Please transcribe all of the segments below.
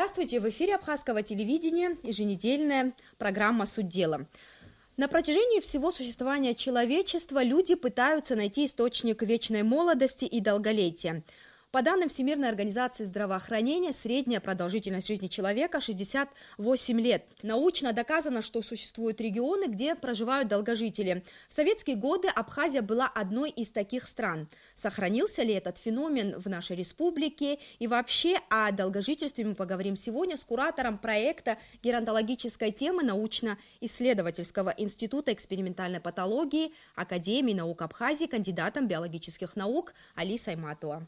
Здравствуйте! В эфире Абхазского телевидения еженедельная программа «Суть дела». На протяжении всего существования человечества люди пытаются найти источник вечной молодости и долголетия. По данным Всемирной организации здравоохранения, средняя продолжительность жизни человека 68 лет. Научно доказано, что существуют регионы, где проживают долгожители. В советские годы Абхазия была одной из таких стран. Сохранился ли этот феномен в нашей республике? И вообще о долгожительстве мы поговорим сегодня с куратором проекта геронтологической темы научно-исследовательского института экспериментальной патологии Академии наук Абхазии, кандидатом биологических наук Алисой Айтматова.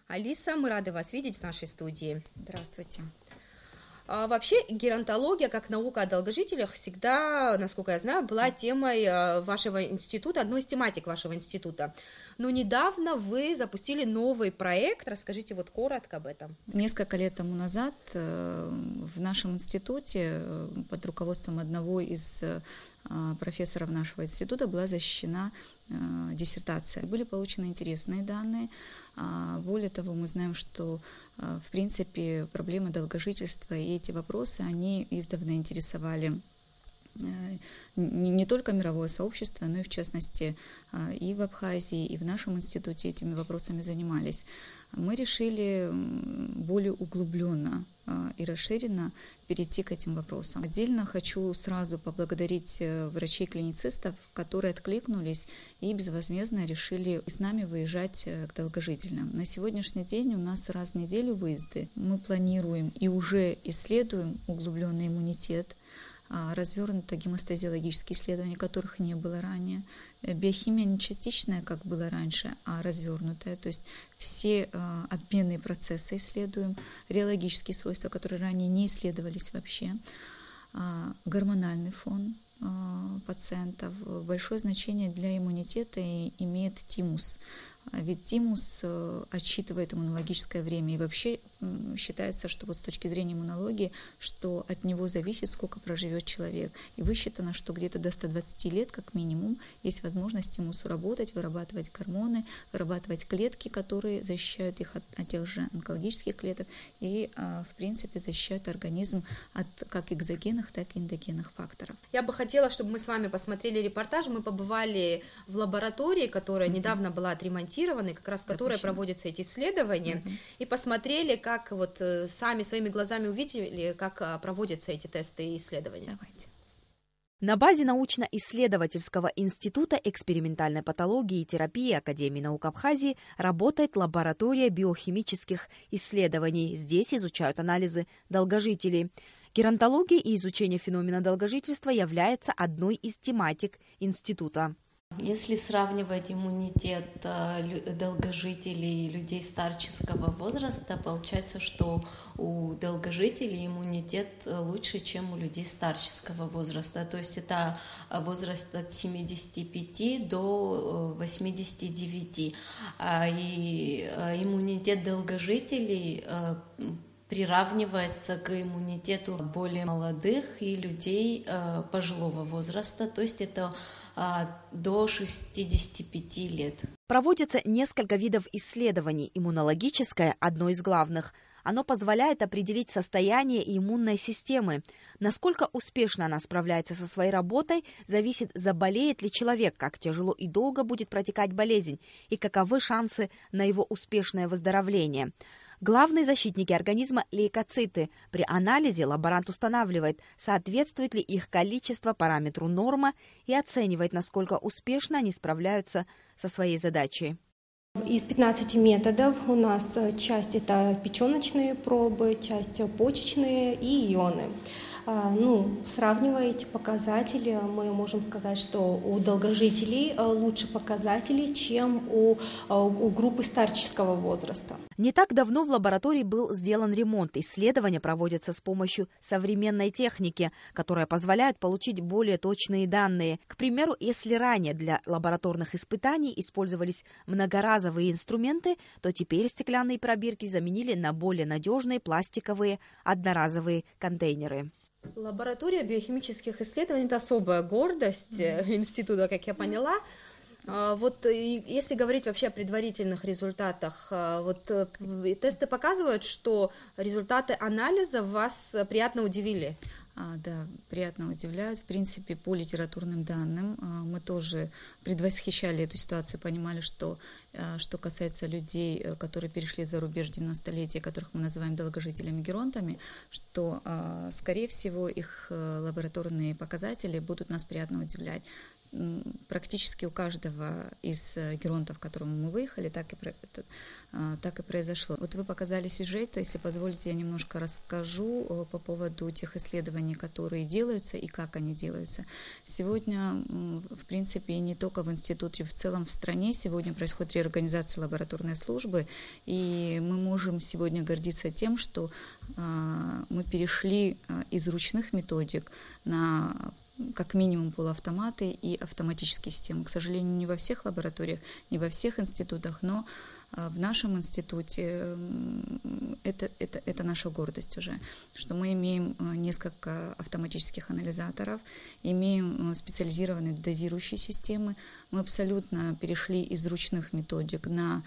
Алиса, мы рады вас видеть в нашей студии. Здравствуйте. Вообще, геронтология, как наука о долгожителях, всегда, насколько я знаю, была темой вашего института, одной из тематик вашего института. Но недавно вы запустили новый проект. Расскажите вот коротко об этом. Несколько лет тому назад в нашем институте под руководством одного из профессоров нашего института была защищена диссертация. Были получены интересные данные. Более того, мы знаем, что, в принципе, проблемы долгожительства и эти вопросы, они издавна интересовали не только мировое сообщество, но и, в частности, и в Абхазии, и в нашем институте этими вопросами занимались. Мы решили более углубленно и расширенно перейти к этим вопросам. Отдельно хочу сразу поблагодарить врачей-клиницистов, которые откликнулись и безвозмездно решили с нами выезжать к долгожителям. На сегодняшний день у нас раз в неделю выезды. Мы планируем и уже исследуем углубленный иммунитет, развернуто гемостазиологические исследования, которых не было ранее. Биохимия не частичная, как было раньше, а развернутая. То есть все обменные процессы исследуем, реологические свойства, которые ранее не исследовались вообще, гормональный фон пациентов. Большое значение для иммунитета имеет тимус. Ведь тимус отсчитывает иммунологическое время. И вообще считается, что вот с точки зрения иммунологии, что от него зависит, сколько проживет человек. И высчитано, что где-то до 120 лет, как минимум, есть возможность тимусу работать, вырабатывать гормоны, вырабатывать клетки, которые защищают их от тех же онкологических клеток и, в принципе, защищают организм от как экзогенных, так и эндогенных факторов. Я бы хотела, чтобы мы с вами посмотрели репортаж. Мы побывали в лаборатории, которая недавно была отремонтирована, как раз в которой проводятся эти исследования, и посмотрели, как вот сами своими глазами увидели, как проводятся эти тесты и исследования. Давайте. На базе научно-исследовательского института экспериментальной патологии и терапии Академии наук Абхазии работает лаборатория биохимических исследований. Здесь изучают анализы долгожителей. Геронтология и изучение феномена долгожительства является одной из тематик института. Если сравнивать иммунитет долгожителей и людей старческого возраста, получается, что у долгожителей иммунитет лучше, чем у людей старческого возраста. То есть это возраст от 75 до 89. И иммунитет долгожителей приравнивается к иммунитету более молодых и людей пожилого возраста, то есть это до 65 лет. Проводится несколько видов исследований. Иммунологическое – одно из главных. Оно позволяет определить состояние иммунной системы. Насколько успешно она справляется со своей работой, зависит, заболеет ли человек, как тяжело и долго будет протекать болезнь и каковы шансы на его успешное выздоровление. Главные защитники организма – лейкоциты. При анализе лаборант устанавливает, соответствует ли их количество параметру норма и оценивает, насколько успешно они справляются со своей задачей. Из 15 методов у нас часть – это печеночные пробы, часть – почечные и ионы. Сравнивая эти показатели, мы можем сказать, что у долгожителей лучше показатели, чем у группы старческого возраста. Не так давно в лаборатории был сделан ремонт. Исследования проводятся с помощью современной техники, которая позволяет получить более точные данные. К примеру, если ранее для лабораторных испытаний использовались многоразовые инструменты, то теперь стеклянные пробирки заменили на более надежные пластиковые одноразовые контейнеры. Лаборатория биохимических исследований – это особая гордость института, как я поняла. Вот если говорить вообще о предварительных результатах, тесты показывают, что результаты анализа вас приятно удивили. Да, приятно удивляют. В принципе, по литературным данным мы тоже предвосхищали эту ситуацию, понимали, что касается людей, которые перешли за рубеж 90-летия, которых мы называем долгожителями-геронтами, что, скорее всего, их лабораторные показатели будут нас приятно удивлять. Практически у каждого из геронтов, к которому мы выехали, так и произошло. Вот вы показали сюжет, если позволите, я немножко расскажу по поводу тех исследований, которые делаются и как они делаются. Сегодня, в принципе, не только в институте, в целом в стране сегодня происходит реорганизация лабораторной службы, и мы можем сегодня гордиться тем, что мы перешли из ручных методик на как минимум полуавтоматы и автоматические системы. К сожалению, не во всех лабораториях, не во всех институтах, но в нашем институте это наша гордость уже, что мы имеем несколько автоматических анализаторов, имеем специализированные дозирующие системы. Мы абсолютно перешли из ручных методик на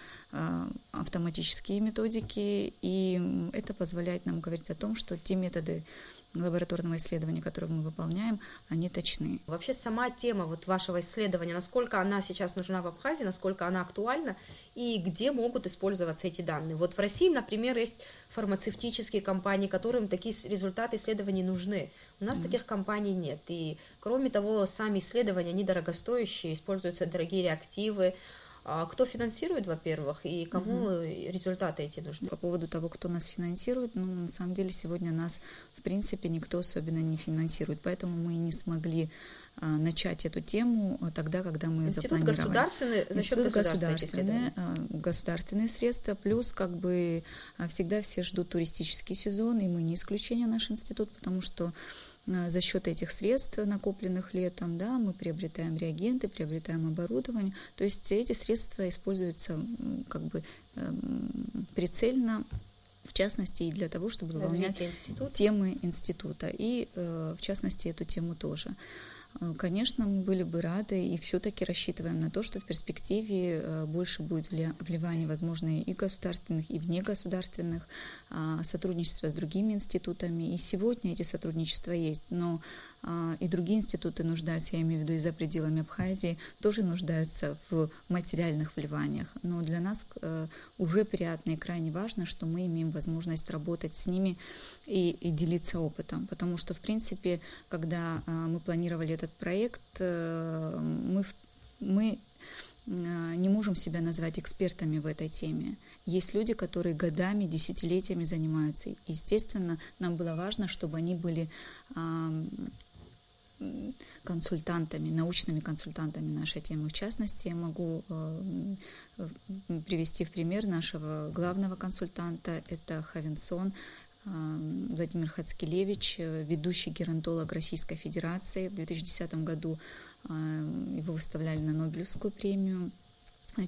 автоматические методики, и это позволяет нам говорить о том, что те методы лабораторного исследования, которые мы выполняем, они точны. Вообще сама тема вашего исследования, насколько она сейчас нужна в Абхазии, насколько она актуальна и где могут использоваться эти данные. Вот в России, например, есть фармацевтические компании, которым такие результаты исследований нужны. У нас таких компаний нет. И кроме того, сами исследования, они дорогостоящие, используются дорогие реактивы. Кто финансирует, во-первых, и кому результаты эти нужны? По поводу того, кто нас финансирует, на самом деле сегодня нас, в принципе, никто особенно не финансирует, поэтому мы не смогли начать эту тему тогда, когда мы ее запланировали. Институт государственный, за счет государства государственные средства, плюс всегда все ждут туристический сезон, и мы не исключение, наш институт, потому что за счет этих средств, накопленных летом, мы приобретаем реагенты, приобретаем оборудование. То есть эти средства используются прицельно, в частности, и для того, чтобы выполнять темы института. И, в частности, эту тему тоже. Конечно, мы были бы рады и все-таки рассчитываем на то, что в перспективе больше будет вливание, возможно, и государственных, и внегосударственных, сотрудничества с другими институтами. И сегодня эти сотрудничества есть, но и другие институты нуждаются, я имею в виду и за пределами Абхазии, тоже нуждаются в материальных вливаниях. Но для нас уже приятно и крайне важно, что мы имеем возможность работать с ними и делиться опытом. Потому что, в принципе, когда мы планировали этот проект, мы не можем себя назвать экспертами в этой теме. Есть люди, которые годами, десятилетиями занимаются. Естественно, нам было важно, чтобы они были консультантами, научными консультантами нашей темы. В частности, я могу привести в пример нашего главного консультанта, это Хавенсон Владимир Хацкелевич, ведущий геронтолог Российской Федерации. В 2010 году его выставляли на Нобелевскую премию.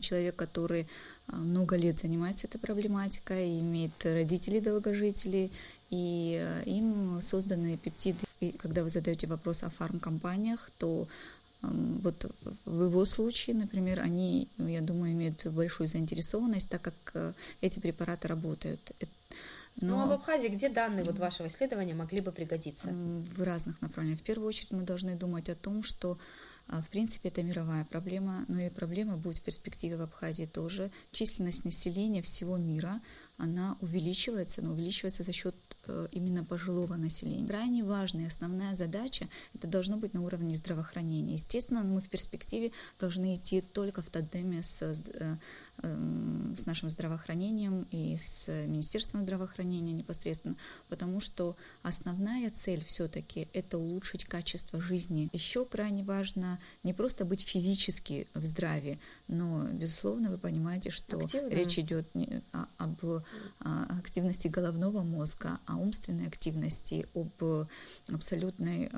Человек, который много лет занимается этой проблематикой, имеет родителей-долгожителей, и им созданы пептиды. И когда вы задаете вопрос о фармкомпаниях, то вот в его случае, например, они, я думаю, имеют большую заинтересованность, так как эти препараты работают. А в Абхазии где данные вашего исследования могли бы пригодиться? В разных направлениях. В первую очередь мы должны думать о том, что в принципе, это мировая проблема, но и проблема будет в перспективе в Абхазии тоже. Численность населения всего мира, она увеличивается, но увеличивается за счет именно пожилого населения. Крайне важная, основная задача, это должно быть на уровне здравоохранения. Естественно, мы в перспективе должны идти только в тандеме с нашим здравоохранением и с Министерством здравоохранения непосредственно, потому что основная цель все-таки это улучшить качество жизни. Еще крайне важно не просто быть физически в здравии, но, безусловно, вы понимаете, что речь идет об активности головного мозга, о умственной активности, об абсолютной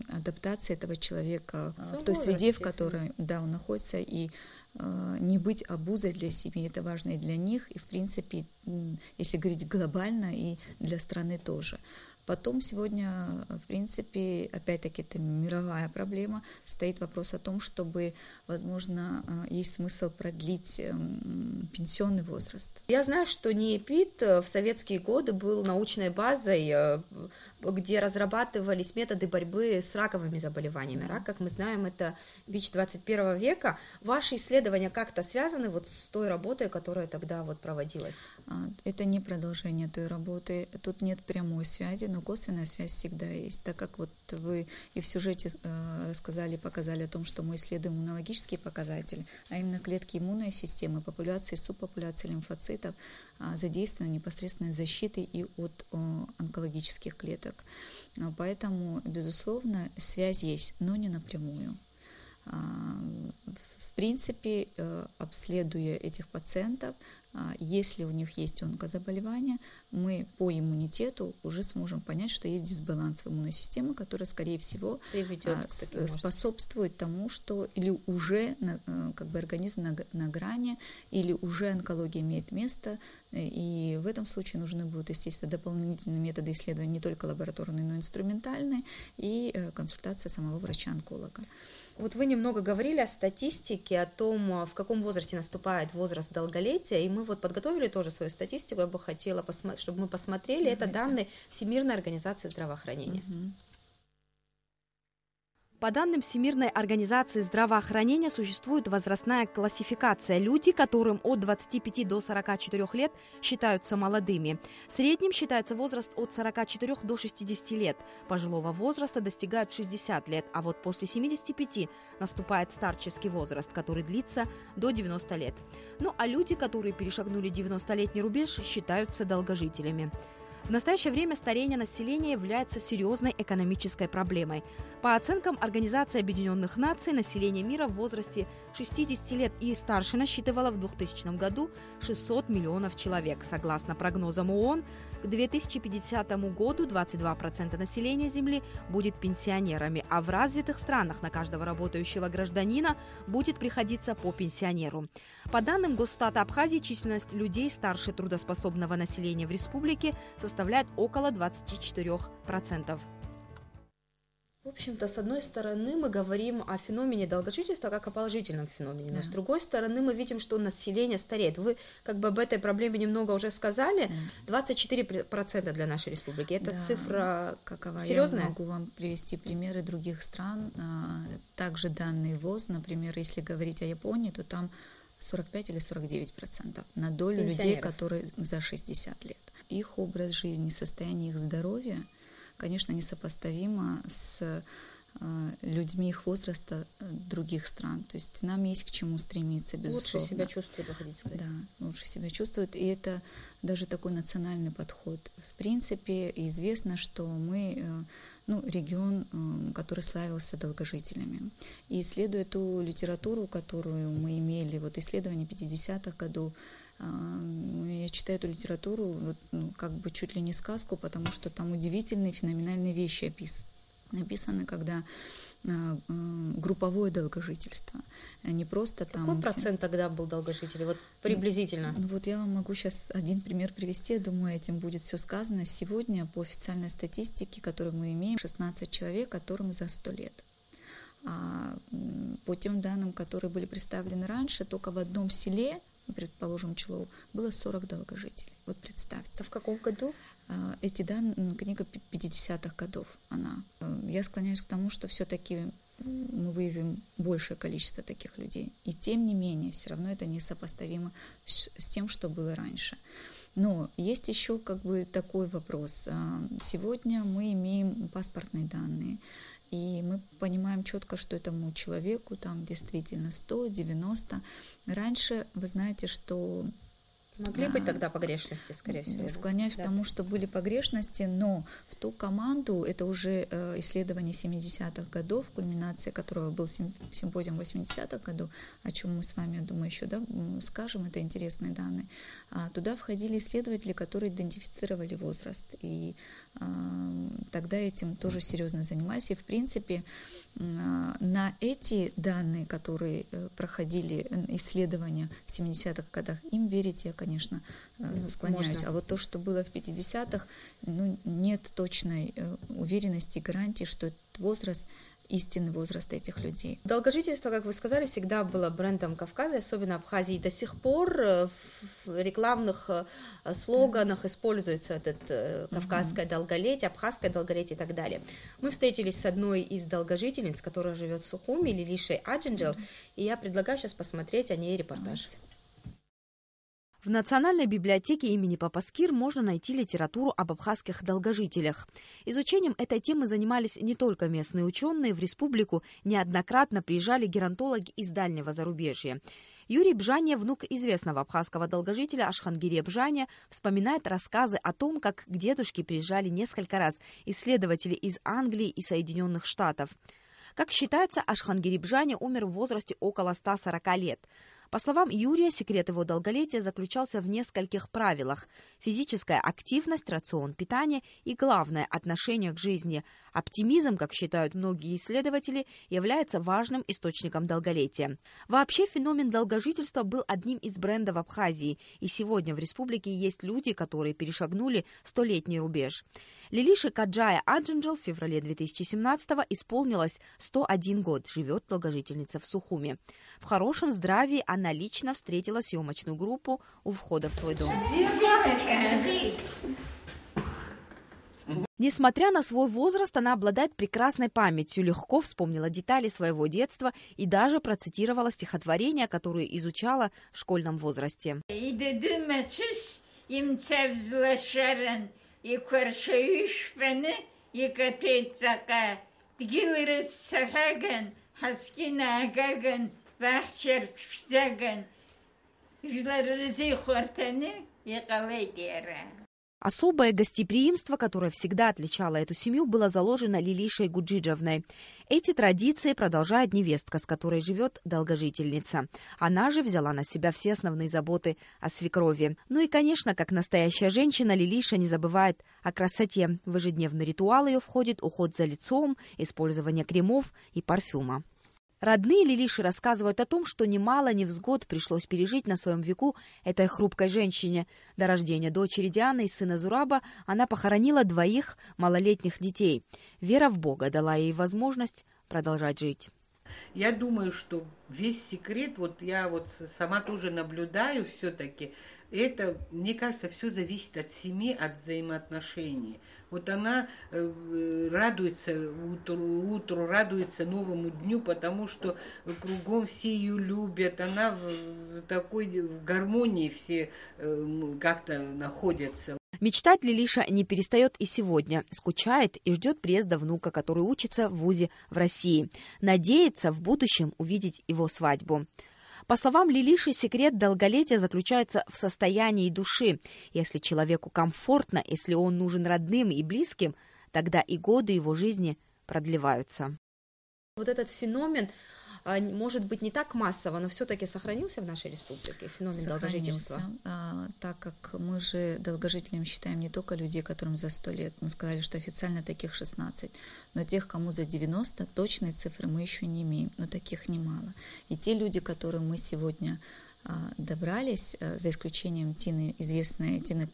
адаптации этого человека в той среде, в которой он находится, и не быть обузой для семьи, это важно и для них, и, в принципе, если говорить глобально, и для страны тоже. Потом сегодня, в принципе, опять-таки, это мировая проблема, стоит вопрос о том, чтобы, возможно, есть смысл продлить пенсионный возраст. Я знаю, что НИЭПИД в советские годы был научной базой, где разрабатывались методы борьбы с раковыми заболеваниями. Рак, как мы знаем, это ВИЧ 21 века. Ваши исследования как-то связаны вот с той работой, которая тогда вот проводилась? Это не продолжение той работы, тут нет прямой связи, но косвенная связь всегда есть. Так как вот вы и в сюжете рассказали, показали о том, что мы исследуем иммунологические показатели, а именно клетки иммунной системы, популяции, субпопуляции лимфоцитов, задействованы непосредственной защитой и от онкологических клеток. Поэтому, безусловно, связь есть, но не напрямую. В принципе, обследуя этих пациентов, если у них есть онкозаболевания, мы по иммунитету уже сможем понять, что есть дисбаланс в иммунной системе, который, скорее всего, способствует тому, что или уже как бы организм на грани, или уже онкология имеет место, и в этом случае нужны будут, естественно, дополнительные методы исследования, не только лабораторные, но и инструментальные, и консультация самого врача-онколога. Вот вы немного говорили о статистике, о том, в каком возрасте наступает возраст долголетия, и мы вот подготовили тоже свою статистику, я бы хотела, чтобы мы посмотрели, это данные Всемирной организации здравоохранения. По данным Всемирной организации здравоохранения существует возрастная классификация. Люди, которым от 25 до 44 лет, считаются молодыми. Средним считается возраст от 44 до 60 лет. Пожилого возраста достигают 60 лет, а вот после 75 наступает старческий возраст, который длится до 90 лет. Ну а люди, которые перешагнули 90-летний рубеж, считаются долгожителями. В настоящее время старение населения является серьезной экономической проблемой. По оценкам Организации Объединенных Наций, население мира в возрасте 60 лет и старше насчитывало в 2000 году 600 миллионов человек. Согласно прогнозам ООН, к 2050 году 22% населения Земли будет пенсионерами, а в развитых странах на каждого работающего гражданина будет приходиться по пенсионеру. По данным Госстата Абхазии, численность людей старше трудоспособного населения в республике составляет около 24%. В общем-то, с одной стороны, мы говорим о феномене долгожительства как о положительном феномене, но с другой стороны, мы видим, что население стареет. Вы как бы об этой проблеме немного уже сказали. 24% для нашей республики. Это цифра какова? Серьезная? Я могу вам привести примеры других стран. Также данные ВОЗ, например, если говорить о Японии, то там 45 или 49% на долю людей, которые за 60 лет. Их образ жизни, состояние их здоровья, конечно, несопоставимо с людьми их возраста других стран. То есть нам есть к чему стремиться, безусловно. Лучше себя чувствуют, вы хотите сказать. Да, лучше себя чувствуют. И это даже такой национальный подход. В принципе, известно, что мы регион, который славился долгожителями. И исследуя ту литературу, которую мы имели, вот исследования 50-х годов, я читаю эту литературу, как бы чуть ли не сказку, потому что там удивительные, феноменальные вещи написаны, когда групповое долгожительство, не просто там... Какой процент тогда был долгожителей? Вот приблизительно. Вот я вам могу сейчас один пример привести, я думаю, этим будет все сказано. Сегодня по официальной статистике, которую мы имеем, 16 человек, которым за 100 лет. А по тем данным, которые были представлены раньше, только в одном селе, предположим, Челово, было 40 долгожителей. Вот представьте. А в каком году? Эти данные, книга 50-х годов, она. Я склоняюсь к тому, что все-таки мы выявим большее количество таких людей. И тем не менее, все равно это несопоставимо с тем, что было раньше. Но есть еще как бы такой вопрос. Сегодня мы имеем паспортные данные, и мы понимаем четко, что этому человеку там действительно 100, 90. Раньше, вы знаете, что... Могли быть тогда погрешности, скорее всего. Я склоняюсь к тому, что были погрешности, но в ту команду, это уже исследование 70-х годов, кульминация которого был симпозиум 80-х годов, о чем мы с вами, я думаю, еще скажем, это интересные данные. Туда входили исследователи, которые идентифицировали возраст, и тогда этим тоже серьезно занимались. И, в принципе, на эти данные, которые проходили исследования в 70-х годах, им верить, я, конечно, конечно, склоняюсь. Можно. А вот то, что было в 50-х, нет точной уверенности, гарантии, что этот возраст истинный возраст этих людей. Долгожительство, как вы сказали, всегда было брендом Кавказа, особенно Абхазии. До сих пор в рекламных слоганах используется этот кавказское долголетие, абхазское долголетие и так далее. Мы встретились с одной из долгожительниц, которая живет в Сухуми, Лилишей Аджинджел, и я предлагаю сейчас посмотреть о ней репортаж. В Национальной библиотеке имени Папаскир можно найти литературу об абхазских долгожителях. Изучением этой темы занимались не только местные ученые, в республику неоднократно приезжали геронтологи из дальнего зарубежья. Юрий Бжаня, внук известного абхазского долгожителя Ашхангире Бжаня, вспоминает рассказы о том, как к дедушке приезжали несколько раз исследователи из Англии и Соединенных Штатов. Как считается, Ашхангири Бжаня умер в возрасте около 140 лет. По словам Юрия, секрет его долголетия заключался в нескольких правилах: физическая активность, рацион питания и, главное, отношение к жизни. Оптимизм, как считают многие исследователи, является важным источником долголетия. Вообще, феномен долгожительства был одним из брендов Абхазии, и сегодня в республике есть люди, которые перешагнули 100-летний рубеж. Лилише Каджая Аджинджел в феврале 2017-го исполнилось 101 год, живет долгожительница в Сухуми. В хорошем здравии она лично встретила съемочную группу у входа в свой дом. Несмотря на свой возраст, она обладает прекрасной памятью, легко вспомнила детали своего детства и даже процитировала стихотворения, которые изучала в школьном возрасте. Особое гостеприимство, которое всегда отличало эту семью, было заложено Лилишей Гуджиджевной. Эти традиции продолжает невестка, с которой живет долгожительница. Она же взяла на себя все основные заботы о свекрови. Ну и, конечно, как настоящая женщина, Лилиша не забывает о красоте. В ежедневный ритуал ее входит уход за лицом, использование кремов и парфюма. Родные Лилиши рассказывают о том, что немало невзгод пришлось пережить на своем веку этой хрупкой женщине. До рождения дочери Дианы и сына Зураба она похоронила 2 малолетних детей. Вера в Бога дала ей возможность продолжать жить. Я думаю, что весь секрет, вот я вот сама тоже наблюдаю все-таки, это, мне кажется, все зависит от семьи, от взаимоотношений. Вот она радуется утру, радуется новому дню, потому что кругом все ее любят, она в такой в гармонии все как-то находятся. Мечтать Лилиша не перестает и сегодня. Скучает и ждет приезда внука, который учится в вузе в России. Надеется в будущем увидеть его свадьбу. По словам Лилиши, секрет долголетия заключается в состоянии души. Если человеку комфортно, если он нужен родным и близким, тогда и годы его жизни продлеваются. Вот этот феномен, может быть, не так массово, но все-таки сохранился в нашей республике, феномен долгожительства? Так как мы же долгожителями считаем не только людей, которым за 100 лет, мы сказали, что официально таких 16, но тех, кому за 90, точные цифры мы еще не имеем, но таких немало. И те люди, которые мы сегодня добрались, за исключением известной Тины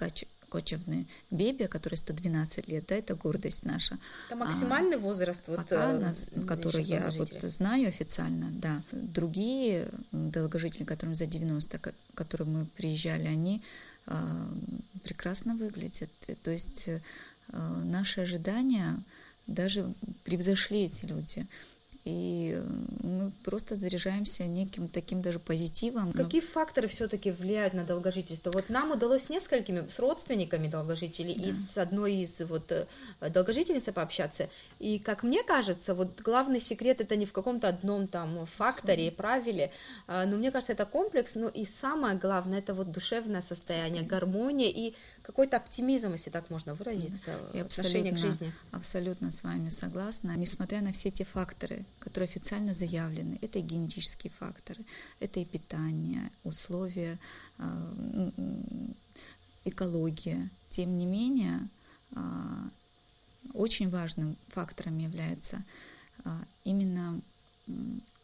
Кочевны Бебе, которой 112 лет, да, это гордость наша. Это максимальный возраст, который я знаю официально, да. Другие долгожители, которым за 90, к которым мы приезжали, они прекрасно выглядят. То есть наши ожидания даже превзошли эти люди. И мы просто заряжаемся неким таким даже позитивом. Какие факторы все-таки влияют на долгожительство? Вот нам удалось с несколькими, с родственниками долгожителей, да, и с одной из долгожительниц пообщаться. И, как мне кажется, вот главный секрет это не в каком-то одном там факторе, правиле, но мне кажется, это комплекс, но и самое главное, это вот душевное состояние, гармония и какой-то оптимизм, если так можно выразиться, отношение к жизни. Абсолютно с вами согласна. Несмотря на все эти факторы, которые официально заявлены, это и генетические факторы, это и питание, условия, экология. Тем не менее, очень важным фактором является именно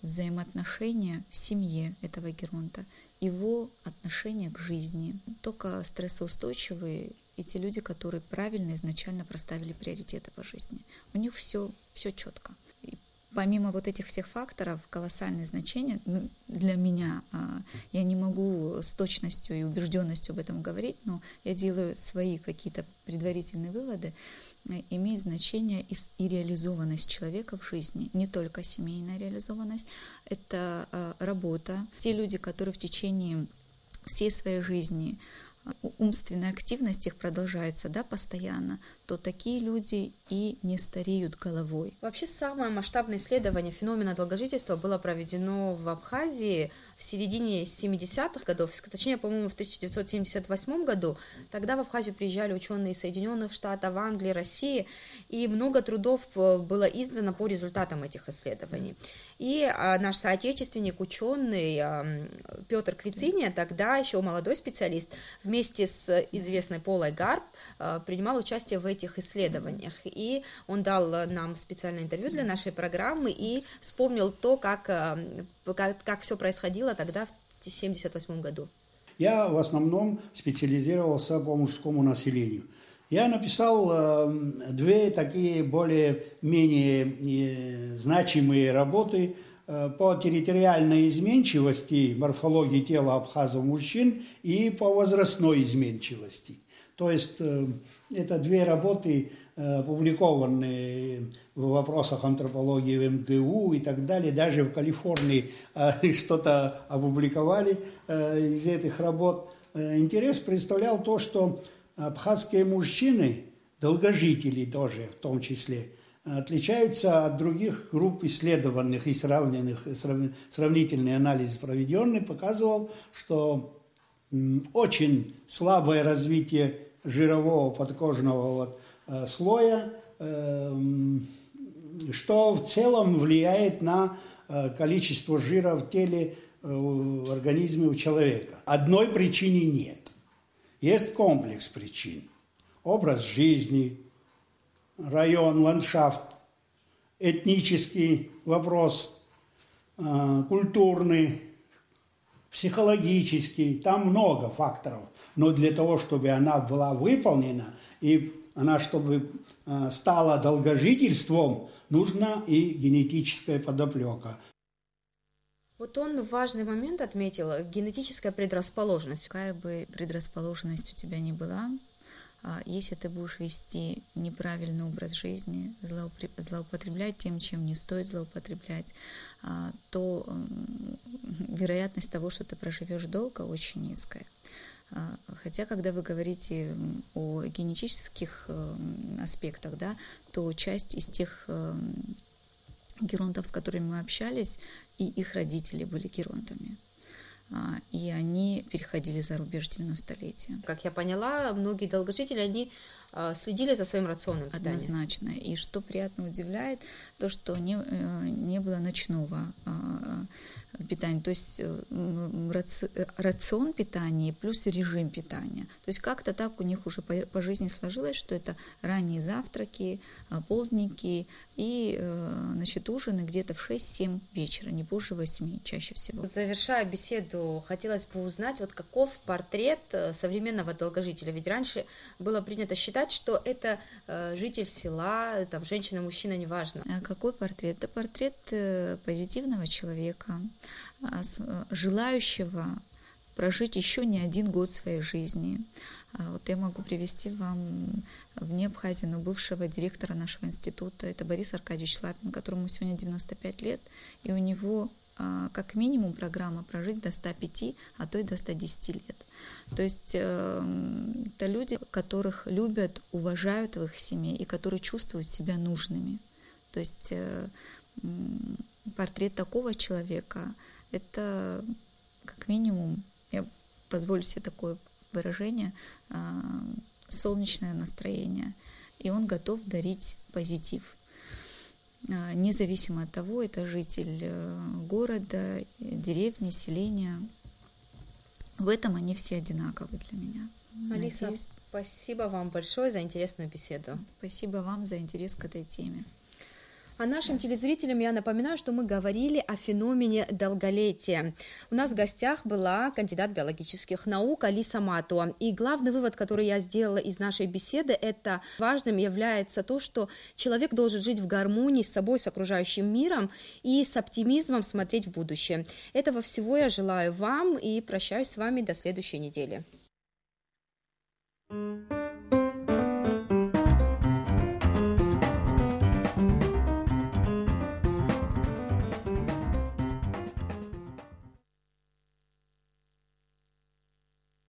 взаимоотношения в семье этого геронта, его отношение к жизни. Только стрессоустойчивые и те люди, которые правильно изначально проставили приоритеты по жизни. У них все четко. И помимо вот этих всех факторов, колоссальное значение для меня, я не могу с точностью и убежденностью об этом говорить, но я делаю свои какие-то предварительные выводы, имеет значение и реализованность человека в жизни, не только семейная реализованность, это работа. Те люди, которые в течение всей своей жизни умственная активность их продолжается, да, постоянно, то такие люди и не стареют головой. Вообще, самое масштабное исследование феномена долгожительства было проведено в Абхазии в середине 70-х годов, точнее, по-моему, в 1978 году. Тогда в Абхазию приезжали ученые из Соединенных Штатов, Англии, России, и много трудов было издано по результатам этих исследований. И наш соотечественник, ученый Петр Квициния, тогда еще молодой специалист, вместе с известной Полой Гарб принимал участие в этих исследованиях. И он дал нам специальное интервью для нашей программы и вспомнил то, как все происходило тогда, в 1978 году. Я в основном специализировался по мужскому населению. Я написал две такие более-менее значимые работы по территориальной изменчивости морфологии тела абхазов-мужчин и по возрастной изменчивости. То есть это две работы, опубликованные в вопросах антропологии в МГУ и так далее. Даже в Калифорнии что-то опубликовали из этих работ. Интерес представлял то, что абхазские мужчины, долгожители тоже в том числе, отличаются от других групп исследованных и сравненных. Сравнительный анализ проведенный показывал, что очень слабое развитие жирового подкожного слоя, что в целом влияет на количество жира в теле, в организме у человека. Одной причины нет. Есть комплекс причин. Образ жизни, район, ландшафт, этнический вопрос, культурный, психологический. Там много факторов. Но для того, чтобы она была выполнена, и она, чтобы стала долгожительством, нужна и генетическая подоплека. Вот он важный момент отметил, генетическая предрасположенность. Какая бы предрасположенность у тебя ни была, если ты будешь вести неправильный образ жизни, злоупотреблять тем, чем не стоит злоупотреблять, то вероятность того, что ты проживешь долго, очень низкая. Хотя, когда вы говорите о генетических аспектах, да, то часть из тех геронтов, с которыми мы общались, и их родители были геронтами. И они переходили за рубеж 90-летия. Как я поняла, многие долгожители, они следили за своим рационом питания. Однозначно. И что приятно удивляет, то, что не было ночного питания, то есть рацион питания плюс режим питания. То есть как-то так у них уже по жизни сложилось, что это ранние завтраки, полдники и, значит, ужины где-то в 6-7 вечера, не позже 8 чаще всего. Завершая беседу, хотелось бы узнать, вот каков портрет современного долгожителя. Ведь раньше было принято считать, что это житель села, там, женщина, мужчина, неважно. Какой портрет? Это портрет позитивного человека, желающего прожить еще не один год своей жизни. Вот я могу привести вам вне Абхазии, но бывшего директора нашего института, это Борис Аркадьевич Лапин, которому сегодня 95 лет, и у него как минимум программа прожить до 105, а то и до 110 лет. То есть это люди, которых любят, уважают в их семье и которые чувствуют себя нужными. То есть портрет такого человека – это как минимум, я позволю себе такое выражение, солнечное настроение. И он готов дарить позитив. Независимо от того, это житель города, деревни, селения. В этом они все одинаковы для меня. Алиса, надеюсь, спасибо вам большое за интересную беседу. Спасибо вам за интерес к этой теме. А нашим телезрителям я напоминаю, что мы говорили о феномене долголетия. У нас в гостях была кандидат биологических наук Алиса Матуа. И главный вывод, который я сделала из нашей беседы, это важным является то, что человек должен жить в гармонии с собой, с окружающим миром и с оптимизмом смотреть в будущее. Этого всего я желаю вам и прощаюсь с вами до следующей недели.